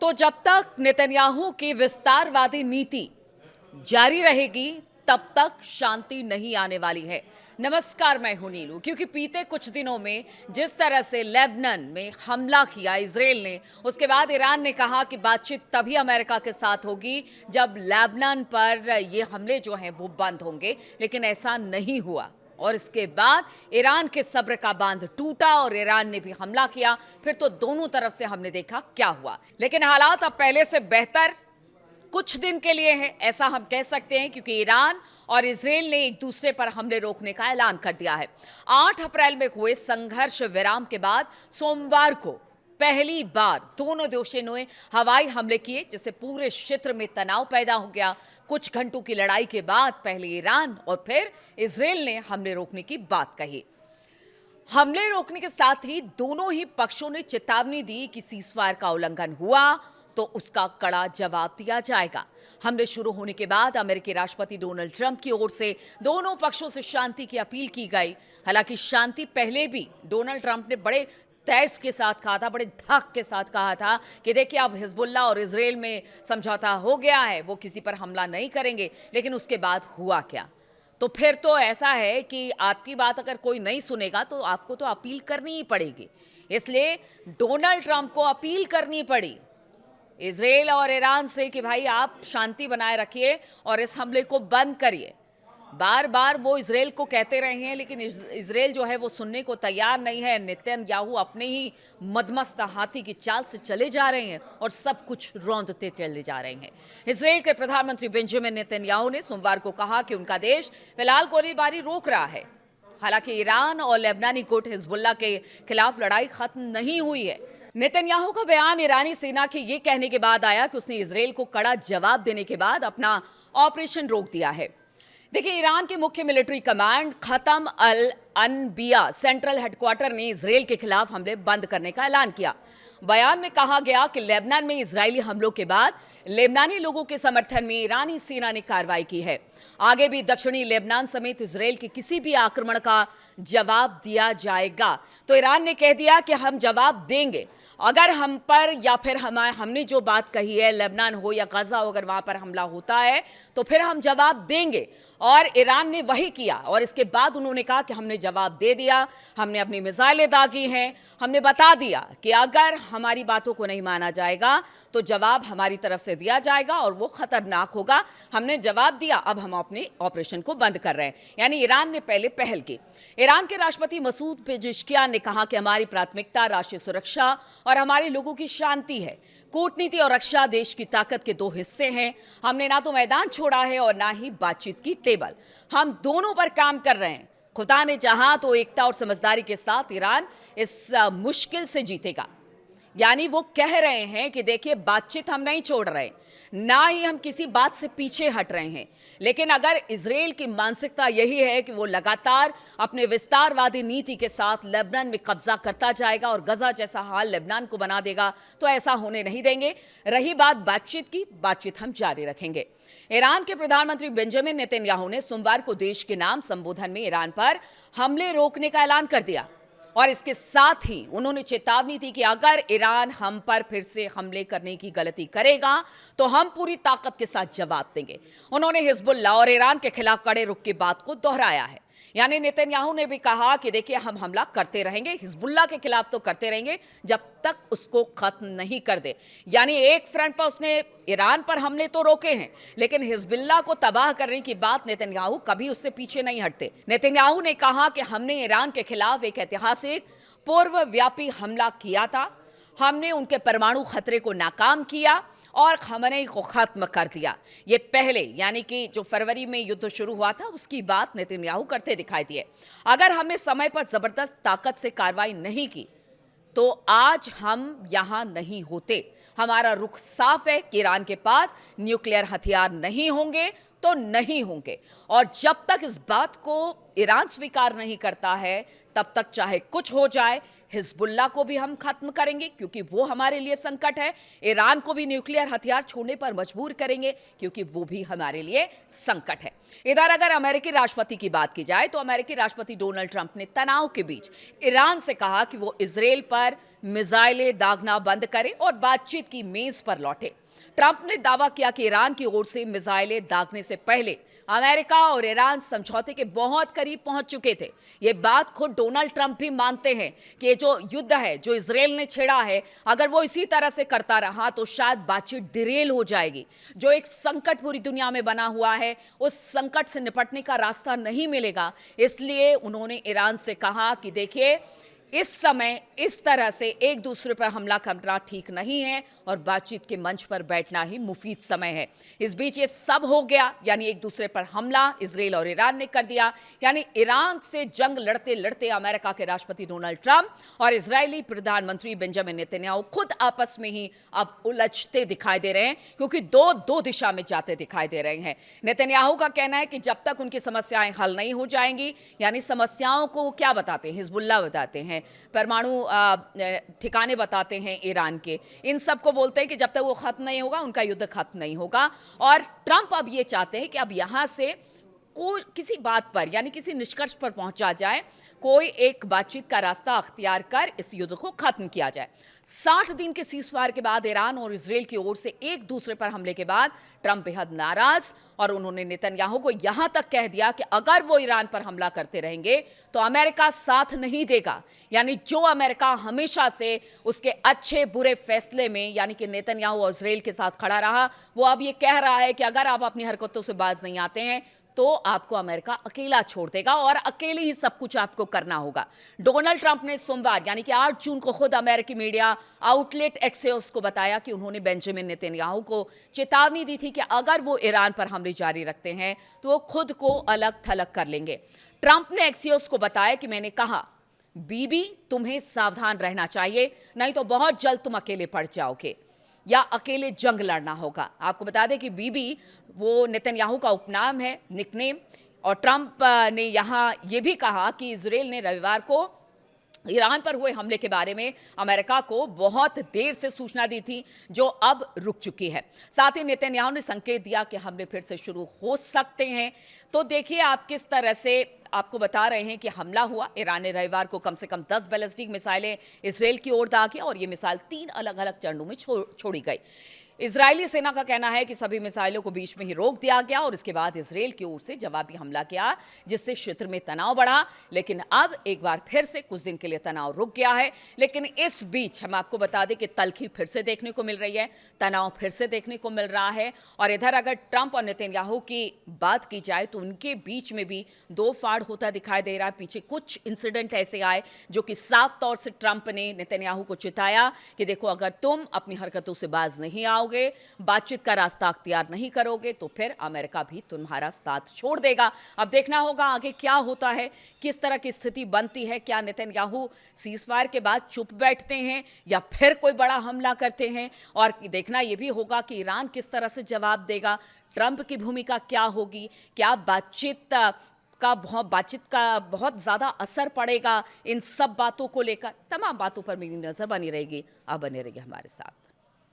तो जब तक नेतन्याहू की विस्तारवादी नीति जारी रहेगी तब तक शांति नहीं आने वाली है। नमस्कार, मैं हूं नीलू। क्योंकि बीते कुछ दिनों में जिस तरह से लेबनान में हमला किया इजराइल ने, उसके बाद ईरान ने कहा कि बातचीत तभी अमेरिका के साथ होगी जब लेबनान पर ये हमले जो हैं वो बंद होंगे, लेकिन ऐसा नहीं हुआ। और इसके बाद ईरान के सब्र का बांध टूटा और ईरान ने भी हमला किया। फिर तो दोनों तरफ से हमने देखा क्या हुआ। लेकिन हालात अब पहले से बेहतर कुछ दिन के लिए है, ऐसा हम कह सकते हैं, क्योंकि ईरान और इजराइल ने एक दूसरे पर हमले रोकने का ऐलान कर दिया है। 8 अप्रैल में हुए संघर्ष विराम के बाद सोमवार को पहली बार दोनों देशों ने हवाई हमले किए, जिससे पूरे क्षेत्र में तनाव पैदा हो गया। कुछ घंटों की लड़ाई के बाद पहले ईरान और फिर इजराइल ने हमले रोकने की बात कही। हमले रोकने के साथ ही दोनों ही पक्षों ने चेतावनी दी कि सीजफायर का उल्लंघन हुआ तो उसका कड़ा जवाब दिया जाएगा। हमले शुरू होने के बाद अमेरिकी राष्ट्रपति डोनाल्ड ट्रंप की ओर से दोनों पक्षों से शांति की अपील की गई। हालांकि शांति पहले भी डोनाल्ड ट्रंप ने बड़े तेज के साथ कहा था, बड़े धक के साथ कहा था कि देखिए अब हिजबुल्लाह और इजराइल में समझौता हो गया है, वो किसी पर हमला नहीं करेंगे। लेकिन उसके बाद हुआ क्या? तो फिर तो ऐसा है कि आपकी बात अगर कोई नहीं सुनेगा तो आपको तो अपील करनी ही पड़ेगी। इसलिए डोनाल्ड ट्रंप को अपील करनी पड़ी इजराइल और ईरान से कि भाई आप शांति बनाए रखिए और इस हमले को बंद करिए। बार बार वो इजराइल को कहते रहे हैं, लेकिन इजराइल जो है वो सुनने को तैयार नहीं है। नेतन्याहू अपने ही मदमस्त हाथी की चाल से चले जा रहे हैं और सब कुछ रौंदते चले जा रहे हैं। इजराइल के प्रधानमंत्री बेंजामिन नेतन्याहू ने सोमवार को कहा कि उनका देश फिलहाल गोलीबारी रोक रहा है। हालांकि ईरान और लेबनानी गुट हिजबुल्लाह के खिलाफ लड़ाई खत्म नहीं हुई है। नेतन्याहू का बयान ईरानी सेना के ये कहने के बाद आया कि उसने इजराइल को कड़ा जवाब देने के बाद अपना ऑपरेशन रोक दिया है। देखिए, ईरान के मुख्य मिलिट्री कमांड खतम अल अनबिया सेंट्रल हेडक्वार्टर ने इजराइल के खिलाफ हमले बंद करने का ऐलान किया। बयान में कहा गया कि लेबनान में इजरायली हमलों के बाद लेबनानी लोगों के समर्थन में ईरानी सेना ने कार्रवाई की है। आगे भी दक्षिणी लेबनान समेत इजराइल के किसी भी आक्रमण का जवाब दिया जाएगा। तो ईरान ने कह दिया कि हम जवाब देंगे अगर हम पर या फिर हमने जो बात कही है, लेबनान हो या गजा हो, अगर वहां पर हमला होता है तो फिर हम जवाब देंगे। और ईरान ने वही किया और इसके बाद उन्होंने कहा कि हमने जवाब दे दिया, हमने अपनी मिसाइलें दागी हैं, हमने बता दिया कि अगर हमारी बातों को नहीं माना जाएगा तो जवाब हमारी तरफ से दिया जाएगा और वो खतरनाक होगा। हमने जवाब दिया, अब हम अपने ऑपरेशन को बंद कर रहे हैं। यानी ईरान ने पहले पहल की। ईरान के राष्ट्रपति मसूद पेजेश्कियान ने कहा कि हमारी प्राथमिकता राष्ट्रीय सुरक्षा और हमारे लोगों की शांति है। कूटनीति और रक्षा देश की ताकत के दो हिस्से हैं। हमने ना तो मैदान छोड़ा है और ना ही बातचीत की टेबल। हम दोनों पर काम कर रहे हैं। खुदा ने चाहा तो एकता और समझदारी के साथ ईरान इस मुश्किल से जीतेगा। यानी वो कह रहे हैं कि देखिए, बातचीत हम नहीं छोड़ रहे, ना ही हम किसी बात से पीछे हट रहे हैं। लेकिन अगर इजराइल की मानसिकता यही है कि वो लगातार अपने विस्तारवादी नीति के साथ लेबनान में कब्जा करता जाएगा और गजा जैसा हाल लेबनान को बना देगा, तो ऐसा होने नहीं देंगे। रही बात बातचीत की, बातचीत हम जारी रखेंगे। ईरान के प्रधानमंत्री बेंजामिन नेतन्याहू ने सोमवार को देश के नाम संबोधन में ईरान पर हमले रोकने का ऐलान कर दिया और इसके साथ ही उन्होंने चेतावनी दी कि अगर ईरान हम पर फिर से हमले करने की गलती करेगा तो हम पूरी ताकत के साथ जवाब देंगे। उन्होंने हिजबुल्लाह और ईरान के खिलाफ कड़े रुख की बात को दोहराया है। यानी नेतन्याहू ने भी कहा कि देखिए, हम हमला करते रहेंगे, हिजबुल्लाह के खिलाफ तो करते रहेंगे जब तक उसको खत्म नहीं कर दे। यानी एक फ्रंट पर उसने ईरान पर हमले तो रोके हैं, लेकिन हिजबुल्लाह को तबाह करने की बात नेतन्याहू कभी उससे पीछे नहीं हटते। नेतन्याहू ने कहा कि हमने ईरान के खिलाफ एक ऐतिहासिक पूर्वव्यापी हमला किया था। हमने उनके परमाणु खतरे को नाकाम किया और खमेनी को खत्म कर दिया। ये पहले, यानी कि जो फरवरी में युद्ध शुरू हुआ था, उसकी बात नेतन्याहू करते दिखाई दिए। अगर हमने समय पर जबरदस्त ताकत से कार्रवाई नहीं की तो आज हम यहां नहीं होते। हमारा रुख साफ है कि ईरान के पास न्यूक्लियर हथियार नहीं होंगे तो नहीं होंगे। और जब तक इस बात को ईरान स्वीकार नहीं करता है, तब तक चाहे कुछ हो जाए, हिजबुल्लाह को भी हम खत्म करेंगे क्योंकि वो हमारे लिए संकट है। ईरान को भी न्यूक्लियर हथियार छोड़ने पर मजबूर करेंगे क्योंकि वो भी हमारे लिए संकट है। इधर अगर अमेरिकी राष्ट्रपति की बात की जाए तो अमेरिकी राष्ट्रपति डोनाल्ड ट्रंप ने तनाव के बीच ईरान से कहा कि वो इजराइल पर मिसाइलें दागना बंद करे और बातचीत की मेज पर लौटे। ट्रंप ने दावा किया कि ईरान की ओर से मिसाइलें दागने से पहले अमेरिका और ईरान समझौते के बहुत करीब पहुंच चुके थे। ये बात खुद डोनाल्ड ट्रंप भी मानते हैं कि ये जो युद्ध है जो इजराइल ने छेड़ा है, अगर वो इसी तरह से करता रहा तो शायद बातचीत डिरेल हो जाएगी। जो एक संकट पूरी दुनिया में बना हुआ है, उस संकट से निपटने का रास्ता नहीं मिलेगा। इसलिए उन्होंने ईरान से कहा कि देखिए, इस समय इस तरह से एक दूसरे पर हमला करना ठीक नहीं है और बातचीत के मंच पर बैठना ही मुफीद समय है। इस बीच ये सब हो गया, यानी एक दूसरे पर हमला इजराइल और ईरान ने कर दिया। यानी ईरान से जंग लड़ते लड़ते अमेरिका के राष्ट्रपति डोनाल्ड ट्रंप और इजरायली प्रधानमंत्री बेंजामिन नेतन्याहू खुद आपस में ही अब उलझते दिखाई दे रहे हैं, क्योंकि दो दिशा में जाते दिखाई दे रहे हैं। नेतन्याहू का कहना है कि जब तक उनकी समस्याएं हल नहीं हो जाएंगी, यानी समस्याओं को क्या बताते हैं, हिजबुल्लाह बताते हैं, परमाणु ठिकाने बताते हैं ईरान के, इन सब को बोलते हैं कि जब तक वो खत्म नहीं होगा उनका युद्ध खत्म नहीं होगा। और ट्रंप अब ये चाहते हैं कि अब यहां से कोई किसी बात पर, यानी किसी निष्कर्ष पर पहुंचा जाए, कोई एक बातचीत का रास्ता अख्तियार कर इस युद्ध को खत्म किया जाए। 60 दिन के सीज़फायर के बाद ईरान और इजराइल की ओर से एक दूसरे पर हमले के बाद ट्रंप बेहद नाराज, और उन्होंने नेतन्याहू को यहां तक कह दिया कि अगर वो ईरान पर हमला करते रहेंगे तो अमेरिका साथ नहीं देगा। यानी जो अमेरिका हमेशा से उसके अच्छे बुरे फैसले में, यानी कि नेतन्याहू और इजराइल के साथ खड़ा रहा, वो अब ये कह रहा है कि अगर आप अपनी हरकतों से बाज नहीं आते हैं तो आपको अमेरिका अकेला छोड़ देगा और अकेले ही सब कुछ आपको करना होगा। डोनाल्ड ट्रंप ने सोमवार यानी कि 8 जून को खुद अमेरिकी मीडिया आउटलेट एक्सियोस को बताया कि उन्होंने बेंजामिन नेतन्याहू को चेतावनी दी थी कि अगर वो ईरान पर हमले जारी रखते हैं तो वो खुद को अलग थलग कर लेंगे। ट्रंप ने एक्सियोस को बताया कि मैंने कहा, बीबी तुम्हें सावधान रहना चाहिए, नहीं तो बहुत जल्द तुम अकेले पड़ जाओगे या अकेले जंग लड़ना होगा। आपको बता दें कि बीबी वो नेतन्याहू का उपनाम है, निकनेम। और ट्रंप ने यहाँ ये भी कहा कि इजराइल ने रविवार को ईरान पर हुए हमले के बारे में अमेरिका को बहुत देर से सूचना दी थी, जो अब रुक चुकी है। साथ ही नेतन्याहू ने संकेत दिया कि हमले फिर से शुरू हो सकते हैं। तो देखिए आप किस तरह से आपको बता रहे हैं कि हमला हुआ। ईरान ने रविवार को कम से कम 10 बैलिस्टिक मिसाइलें इजराइल की ओर दागी और ये मिसाइल 3 अलग अलग चरणों में छोड़ी गई। इजरायली सेना का कहना है कि सभी मिसाइलों को बीच में ही रोक दिया गया और इसके बाद इजराइल की ओर से जवाबी हमला किया, जिससे क्षेत्र में तनाव बढ़ा। लेकिन अब एक बार फिर से कुछ दिन के लिए तनाव रुक गया है। लेकिन इस बीच हम आपको बता दें कि तल्खी फिर से देखने को मिल रही है, तनाव फिर से देखने को मिल रहा है। और इधर अगर ट्रंप और नेतन्याहू की बात की जाए तो उनके बीच में भी दो फाड़ होता दिखाई दे रहा है। पीछे कुछ इंसिडेंट ऐसे आए जो कि साफ तौर से ट्रंप ने नेतन्याहू को चिताया कि देखो, अगर तुम अपनी हरकतों से बाज नहीं आओ, बातचीत का रास्ता अख्तियार नहीं करोगे तो फिर अमेरिका भी तुम्हारा साथ छोड़ देगा। अब देखना होगा आगे क्या होता है, किस तरह की स्थिति बनती है। क्या नेतन्याहू सीज़फायर के बाद चुप बैठते हैं या फिर कोई बड़ा हमला करते हैं, और देखना यह भी होगा कि ईरान किस तरह से जवाब देगा, ट्रंप की भूमिका क्या होगी, क्या बातचीत का बहुत ज़्यादा असर पड़ेगा इन सब बातों को लेकर। तमाम बातों पर मेरी नज़र बनी रहेगी। आप बने रहिए हमारे साथ।